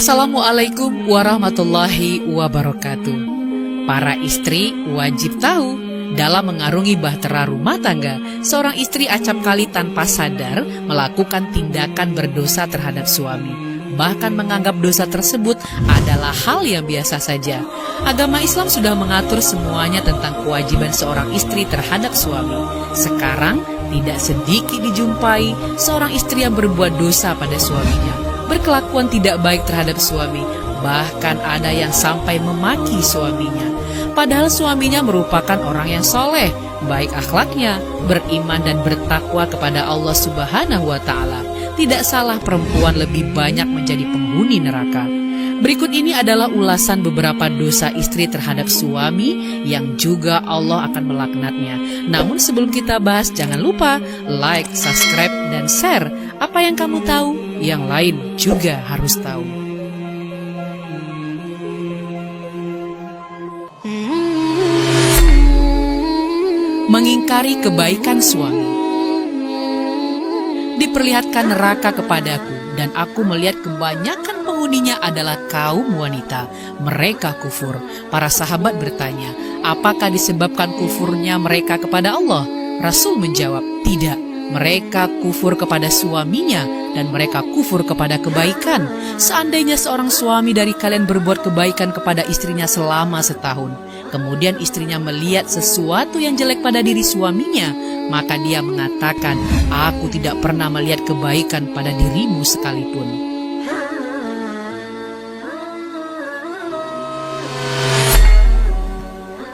Assalamualaikum warahmatullahi wabarakatuh. Para istri wajib tahu, dalam mengarungi bahtera rumah tangga, seorang istri acap kali tanpa sadar melakukan tindakan berdosa terhadap suami, bahkan menganggap dosa tersebut adalah hal yang biasa saja. Agama Islam sudah mengatur semuanya tentang kewajiban seorang istri terhadap suami. Sekarang tidak sedikit dijumpai seorang istri yang berbuat dosa pada suaminya, berkelakuan tidak baik terhadap suami, bahkan ada yang sampai memaki suaminya. Padahal suaminya merupakan orang yang soleh, baik akhlaknya, beriman dan bertakwa kepada Allah Subhanahu wa Ta'ala. Tidak salah perempuan lebih banyak menjadi penghuni neraka. Berikut ini adalah ulasan beberapa dosa istri terhadap suami yang juga Allah akan melaknatnya. Namun sebelum kita bahas, jangan lupa like, subscribe, dan share. Apa yang kamu tahu, yang lain juga harus tahu. Mengingkari kebaikan suami. Diperlihatkan neraka kepadaku, dan aku melihat kebanyakan penghuninya adalah kaum wanita. Mereka kufur. Para sahabat bertanya, apakah disebabkan kufurnya mereka kepada Allah? Rasul menjawab, tidak. Mereka kufur kepada suaminya, dan mereka kufur kepada kebaikan. Seandainya seorang suami dari kalian berbuat kebaikan kepada istrinya selama setahun, kemudian istrinya melihat sesuatu yang jelek pada diri suaminya, maka dia mengatakan, aku tidak pernah melihat kebaikan pada dirimu sekalipun.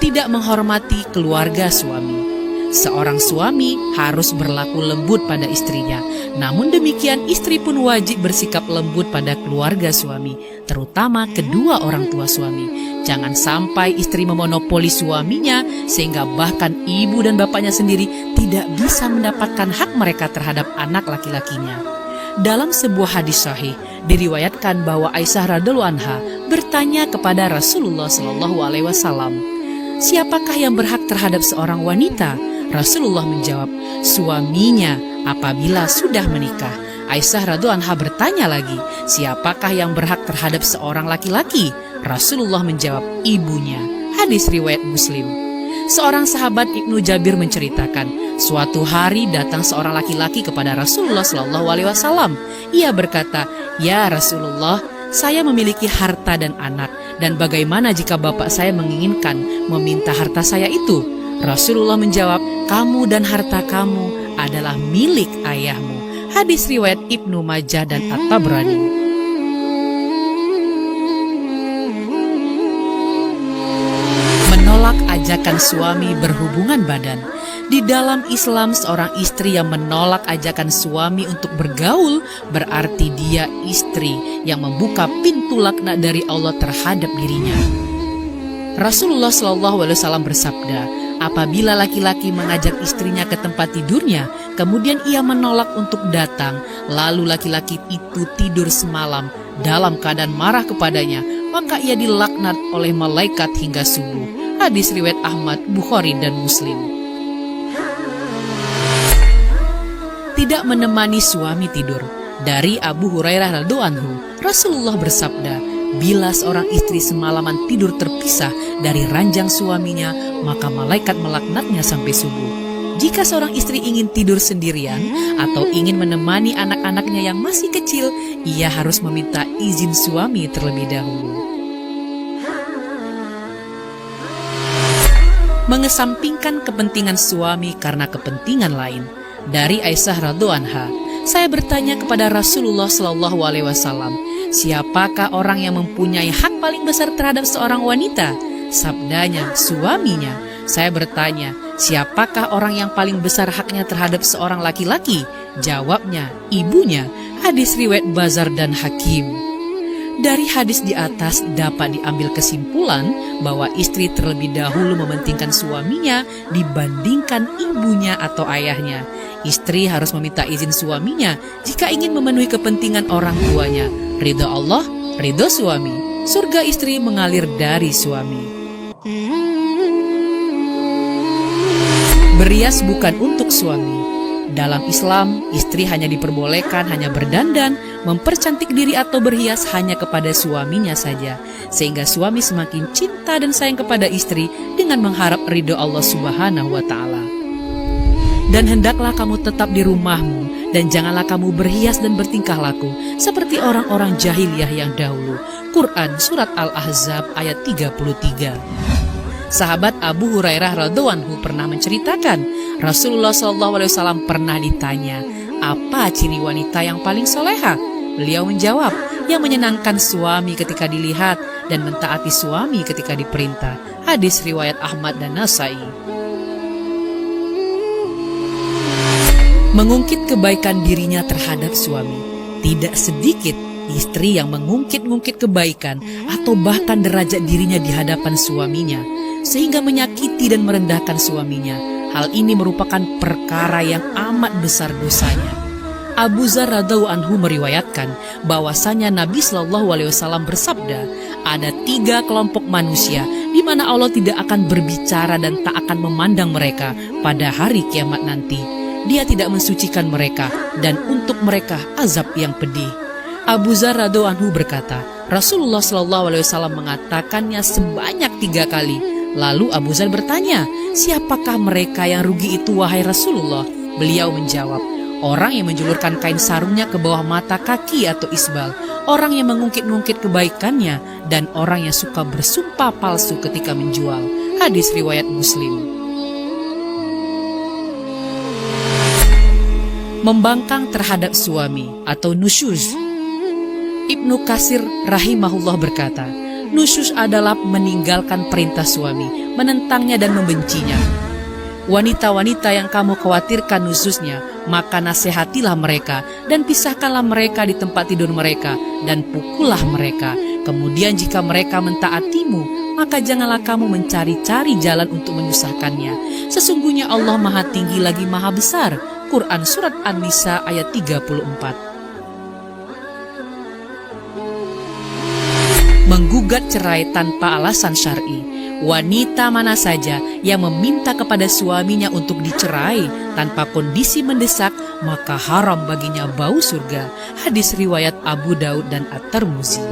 Tidak menghormati keluarga suami. Seorang suami harus berlaku lembut pada istrinya. Namun demikian, istri pun wajib bersikap lembut pada keluarga suami, terutama kedua orang tua suami. Jangan sampai istri memonopoli suaminya, sehingga bahkan ibu dan bapaknya sendiri tidak bisa mendapatkan hak mereka terhadap anak laki-lakinya. Dalam sebuah hadis sahih, diriwayatkan bahwa Aisyah radhiyallahu anha bertanya kepada Rasulullah SAW, siapakah yang berhak terhadap seorang wanita? Rasulullah menjawab, suaminya apabila sudah menikah. Aisyah radhiyallahu anha bertanya lagi, siapakah yang berhak terhadap seorang laki-laki? Rasulullah menjawab, ibunya. Hadis riwayat Muslim. Seorang sahabat Ibnu Jabir menceritakan, suatu hari datang seorang laki-laki kepada Rasulullah SAW. Ia berkata, ya Rasulullah, saya memiliki harta dan anak, dan bagaimana jika bapak saya menginginkan meminta harta saya itu? Rasulullah menjawab, kamu dan harta kamu adalah milik ayahmu. Hadis riwayat Ibnu Majah dan At-Tabrani. Menolak ajakan suami berhubungan badan. Di dalam Islam, seorang istri yang menolak ajakan suami untuk bergaul berarti dia istri yang membuka pintu laknat dari Allah terhadap dirinya. Rasulullah SAW bersabda, apabila laki-laki mengajak istrinya ke tempat tidurnya, kemudian ia menolak untuk datang, lalu laki-laki itu tidur semalam dalam keadaan marah kepadanya, maka ia dilaknat oleh malaikat hingga subuh. Hadis riwayat Ahmad, Bukhari, dan Muslim. Tidak menemani suami tidur. Dari Abu Hurairah radhiyallahu anhu, Rasulullah bersabda, bila seorang istri semalaman tidur terpisah dari ranjang suaminya, maka malaikat melaknatnya sampai subuh. Jika seorang istri ingin tidur sendirian atau ingin menemani anak-anaknya yang masih kecil, ia harus meminta izin suami terlebih dahulu. Mengesampingkan kepentingan suami karena kepentingan lain. Dari Aisyah radhiyallahu anha, saya bertanya kepada Rasulullah SAW, siapakah orang yang mempunyai hak paling besar terhadap seorang wanita? Sabdanya, suaminya. Saya bertanya, siapakah orang yang paling besar haknya terhadap seorang laki-laki? Jawabnya, ibunya. Hadis riwayat Bazar dan Hakim. Dari hadis di atas dapat diambil kesimpulan bahwa istri terlebih dahulu mementingkan suaminya dibandingkan ibunya atau ayahnya. Istri harus meminta izin suaminya jika ingin memenuhi kepentingan orang tuanya. Ridho Allah, ridho suami. Surga istri mengalir dari suami. Berias bukan untuk suami. Dalam Islam, istri hanya diperbolehkan hanya berdandan, mempercantik diri atau berhias hanya kepada suaminya saja, sehingga suami semakin cinta dan sayang kepada istri dengan mengharap ridho Allah Subhanahu wa Ta'ala. Dan hendaklah kamu tetap di rumahmu, dan janganlah kamu berhias dan bertingkah laku seperti orang-orang jahiliyah yang dahulu. Quran Surat Al-Ahzab ayat 33. Sahabat Abu Hurairah radhiyallahu anhu pernah menceritakan, Rasulullah SAW pernah ditanya, apa ciri wanita yang paling soleha? Beliau menjawab, yang menyenangkan suami ketika dilihat dan mentaati suami ketika diperintah. Hadis riwayat Ahmad dan Nasai. Mengungkit kebaikan dirinya terhadap suami. Tidak sedikit istri yang mengungkit-ungkit kebaikan atau bahkan derajat dirinya di hadapan suaminya, sehingga menyakiti dan merendahkan suaminya. Hal ini merupakan perkara yang amat besar dosanya. Abu Dzar radhiyallahu anhu meriwayatkan bahwasanya Nabi SAW bersabda, ada 3 kelompok manusia di mana Allah tidak akan berbicara dan tak akan memandang mereka pada hari kiamat nanti. Dia tidak mensucikan mereka dan untuk mereka azab yang pedih. Abu Dzar radhiyallahu anhu berkata, Rasulullah SAW mengatakannya sebanyak 3 kali. Lalu Abu Dzar bertanya, siapakah mereka yang rugi itu wahai Rasulullah? Beliau menjawab, orang yang menjulurkan kain sarungnya ke bawah mata kaki atau isbal, orang yang mengungkit-ungkit kebaikannya, dan orang yang suka bersumpah palsu ketika menjual. Hadis riwayat Muslim. Membangkang terhadap suami atau nusyuz. Ibnu Katsir rahimahullah berkata, nusyuz adalah meninggalkan perintah suami, menentangnya dan membencinya. Wanita-wanita yang kamu khawatirkan nusyuznya, maka nasihatilah mereka dan pisahkanlah mereka di tempat tidur mereka dan pukullah mereka. Kemudian jika mereka mentaatimu, maka janganlah kamu mencari-cari jalan untuk menyusahkannya. Sesungguhnya Allah Maha Tinggi lagi Maha Besar. Quran Surat An-Nisa ayat 34. Menggugat cerai tanpa alasan syar'i. Wanita mana saja yang meminta kepada suaminya untuk dicerai tanpa kondisi mendesak, maka haram baginya bau surga. Hadis riwayat Abu Daud dan At-Tirmidzi.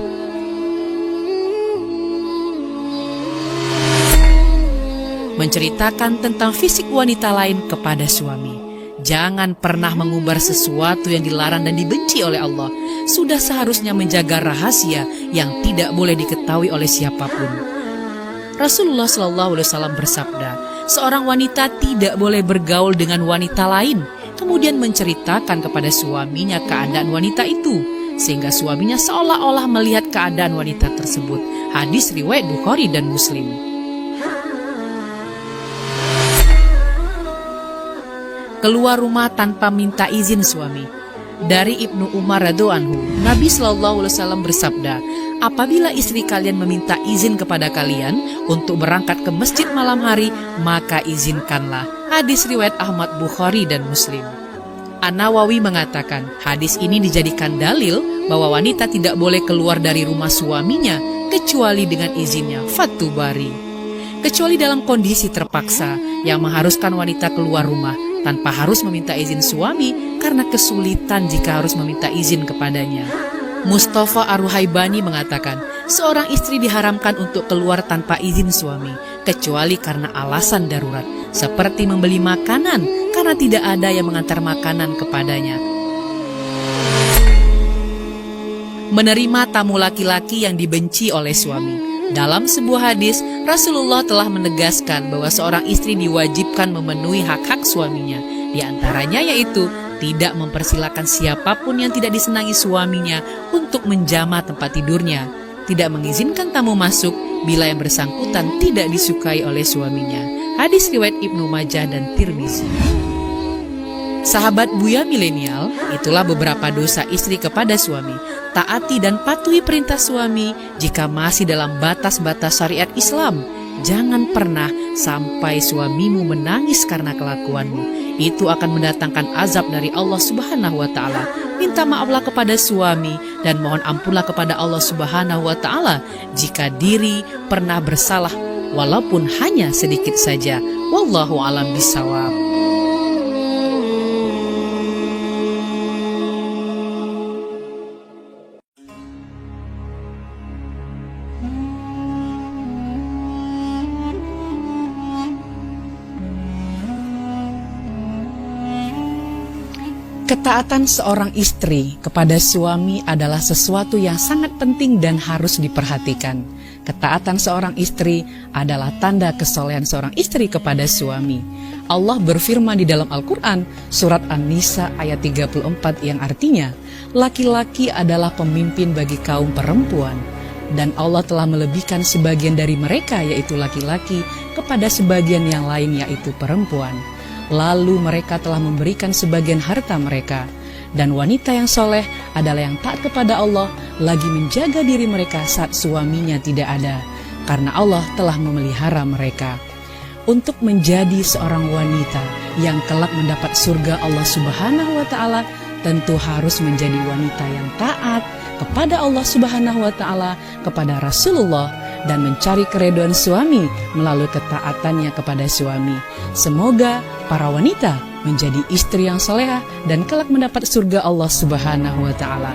Menceritakan tentang fisik wanita lain kepada suami. Jangan pernah mengumbar sesuatu yang dilarang dan dibenci oleh Allah. Sudah seharusnya menjaga rahasia yang tidak boleh diketahui oleh siapapun. Rasulullah SAW bersabda, seorang wanita tidak boleh bergaul dengan wanita lain, kemudian menceritakan kepada suaminya keadaan wanita itu, sehingga suaminya seolah-olah melihat keadaan wanita tersebut. Hadis riwayat Bukhari dan Muslim. Keluar rumah tanpa minta izin suami. Dari Ibnu Umar radhiyallahu anhu, Nabi SAW bersabda, apabila istri kalian meminta izin kepada kalian untuk berangkat ke masjid malam hari, maka izinkanlah. Hadis riwayat Ahmad, Bukhari dan Muslim. An-Nawawi mengatakan, hadis ini dijadikan dalil bahwa wanita tidak boleh keluar dari rumah suaminya kecuali dengan izinnya. Fathul Bari. Kecuali dalam kondisi terpaksa yang mengharuskan wanita keluar rumah tanpa harus meminta izin suami karena kesulitan jika harus meminta izin kepadanya. Mustafa Ar-Ruhaibani mengatakan, seorang istri diharamkan untuk keluar tanpa izin suami, kecuali karena alasan darurat, seperti membeli makanan karena tidak ada yang mengantar makanan kepadanya. Menerima tamu laki-laki yang dibenci oleh suami. Dalam sebuah hadis, Rasulullah telah menegaskan bahwa seorang istri diwajibkan memenuhi hak-hak suaminya. Di antaranya yaitu tidak mempersilahkan siapapun yang tidak disenangi suaminya untuk menjamah tempat tidurnya, tidak mengizinkan tamu masuk bila yang bersangkutan tidak disukai oleh suaminya. Hadis riwayat Ibnu Majah dan Tirmidzi. Sahabat Buya Milenial, itulah beberapa dosa istri kepada suami. Taati dan patuhi perintah suami jika masih dalam batas-batas syariat Islam. Jangan pernah sampai suamimu menangis karena kelakuanmu. Itu akan mendatangkan azab dari Allah Subhanahu wa Ta'ala. Minta maaflah kepada suami dan mohon ampunlah kepada Allah Subhanahu wa Ta'ala jika diri pernah bersalah, walaupun hanya sedikit saja. Wallahu a'lam bishawab. Ketaatan seorang istri kepada suami adalah sesuatu yang sangat penting dan harus diperhatikan. Ketaatan seorang istri adalah tanda kesolehan seorang istri kepada suami. Allah berfirman di dalam Al-Quran, surat An-Nisa ayat 34 yang artinya, laki-laki adalah pemimpin bagi kaum perempuan. Dan Allah telah melebihkan sebagian dari mereka, yaitu laki-laki, kepada sebagian yang lain, yaitu perempuan. Lalu mereka telah memberikan sebagian harta mereka. Dan wanita yang soleh adalah yang taat kepada Allah, lagi menjaga diri mereka saat suaminya tidak ada, karena Allah telah memelihara mereka. Untuk menjadi seorang wanita yang kelak mendapat surga Allah Subhanahu wa Ta'ala, tentu harus menjadi wanita yang taat kepada Allah Subhanahu wa Ta'ala, kepada Rasulullah, dan mencari keridhaan suami melalui ketaatannya kepada suami. Semoga para wanita menjadi istri yang salehah dan kelak mendapat surga Allah Subhanahu wa Ta'ala.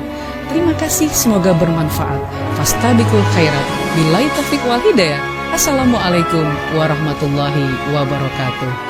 Terima kasih, semoga bermanfaat. Fastabiqul khairat. Billahi taufiq wal hidayah. Assalamualaikum warahmatullahi wabarakatuh.